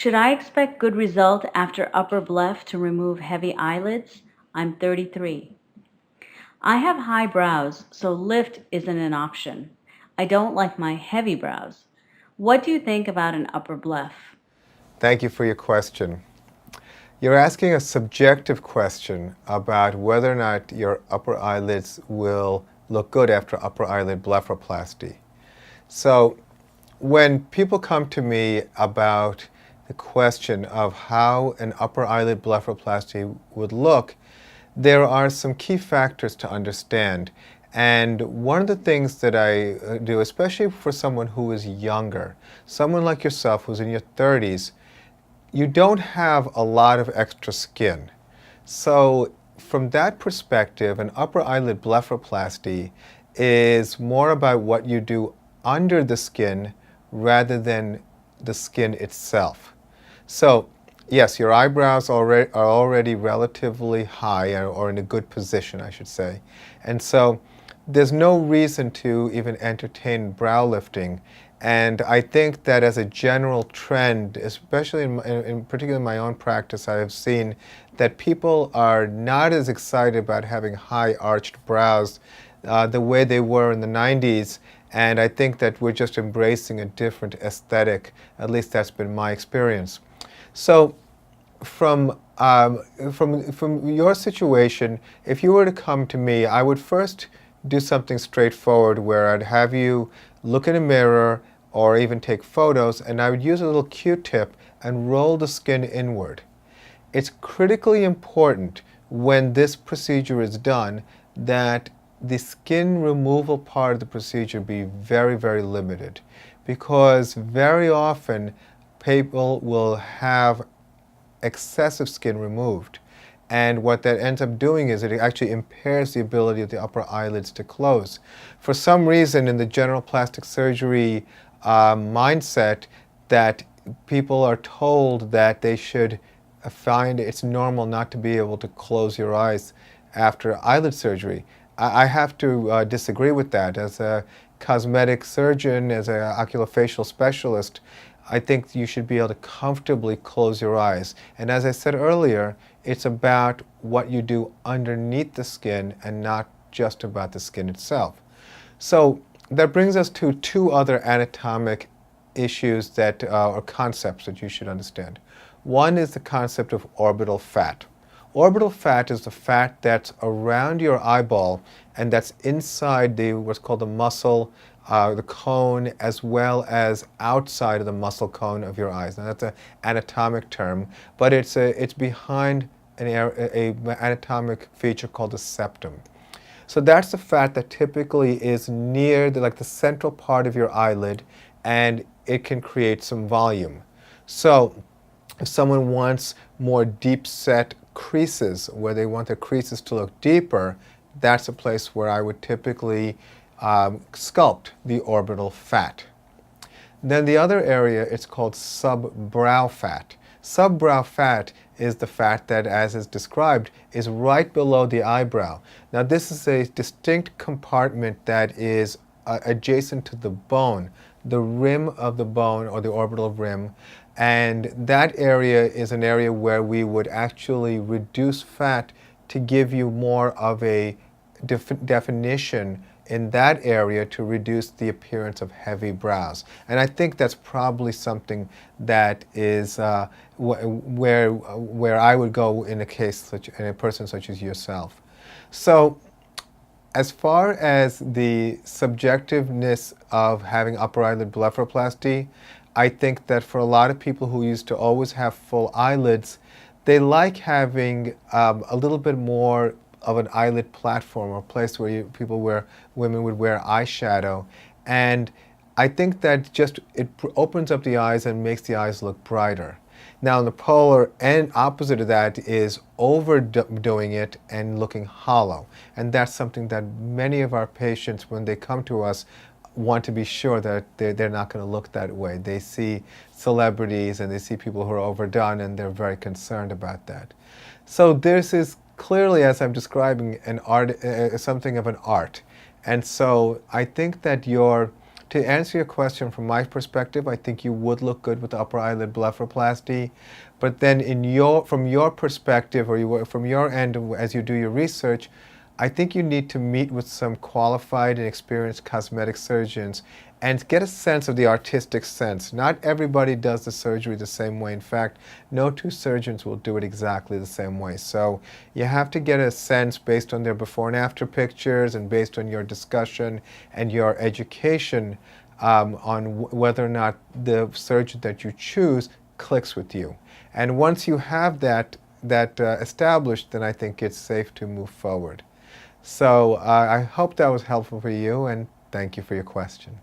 Should I expect good result after upper bleph to remove heavy eyelids? I'm 33. I have high brows, so lift isn't an option. I don't like my heavy brows. What do you think about an upper bleph? Thank you for your question. You're asking a subjective question about whether or not your upper eyelids will look good after upper eyelid blepharoplasty. So when people come to me about the question of how an upper eyelid blepharoplasty would look, there are some key factors to understand. And one of the things that I do, especially for someone who is younger, someone like yourself who's in your 30s, you don't have a lot of extra skin. So from that perspective, an upper eyelid blepharoplasty is more about what you do under the skin rather than the skin itself. So yes, your eyebrows are already relatively high or in a good position, I should say. And so there's no reason to even entertain brow lifting. And I think that as a general trend, especially in particular in my own practice, I have seen that people are not as excited about having high arched brows the way they were in the 90s. And I think that we're just embracing a different aesthetic. At least that's been my experience. So from your situation, if you were to come to me, I would first do something straightforward where I'd have you look in a mirror or even take photos, and I would use a little Q-tip and roll the skin inward. It's critically important when this procedure is done that the skin removal part of the procedure be very, very limited, because very often people will have excessive skin removed. And what that ends up doing is it actually impairs the ability of the upper eyelids to close. For some reason in the general plastic surgery mindset, that people are told that they should find it's normal not to be able to close your eyes after eyelid surgery. I have to disagree with that. As a cosmetic surgeon, as an oculofacial specialist, I think you should be able to comfortably close your eyes. And as I said earlier, it's about what you do underneath the skin and not just about the skin itself. So that brings us to two other anatomic issues that or concepts that you should understand. One is the concept of orbital fat. Orbital fat is the fat that's around your eyeball and that's inside what's called the muscle, the cone, as well as outside of the muscle cone of your eyes. Now that's an anatomic term, but it's behind an anatomic feature called the septum. So that's the fat that typically is near the central part of your eyelid, and it can create some volume. So if someone wants more deep set creases, where they want their creases to look deeper, that's a place where I would typically sculpt the orbital fat. Then the other area, it's called subbrow fat. Subbrow fat is the fat that, as is described, is right below the eyebrow. Now this is a distinct compartment that is adjacent to the bone, the rim of the bone or the orbital rim, and that area is an area where we would actually reduce fat to give you more of a definition in that area to reduce the appearance of heavy brows. And I think that's probably something that is where I would go in in a person such as yourself. So as far as the subjectiveness of having upper eyelid blepharoplasty, I think that for a lot of people who used to always have full eyelids, they like having a little bit more of an eyelid platform, or a place where women would wear eyeshadow. And I think that it opens up the eyes and makes the eyes look brighter. Now the polar end opposite of that is overdoing it and looking hollow. And that's something that many of our patients, when they come to us, want to be sure that they're not going to look that way. They see celebrities and they see people who are overdone, and they're very concerned about that. So this is clearly, as I'm describing, an art, something of an art. And so I think that your To answer your question from my perspective, I think you would look good with the upper eyelid blepharoplasty. But then from your perspective, or from your end, as you do your research, I think you need to meet with some qualified and experienced cosmetic surgeons and get a sense of the artistic sense. Not everybody does the surgery the same way. In fact, no two surgeons will do it exactly the same way. So you have to get a sense based on their before and after pictures and based on your discussion and your education on whether or not the surgeon that you choose clicks with you. And once you have that established, then I think it's safe to move forward. So I hope that was helpful for you, and thank you for your question.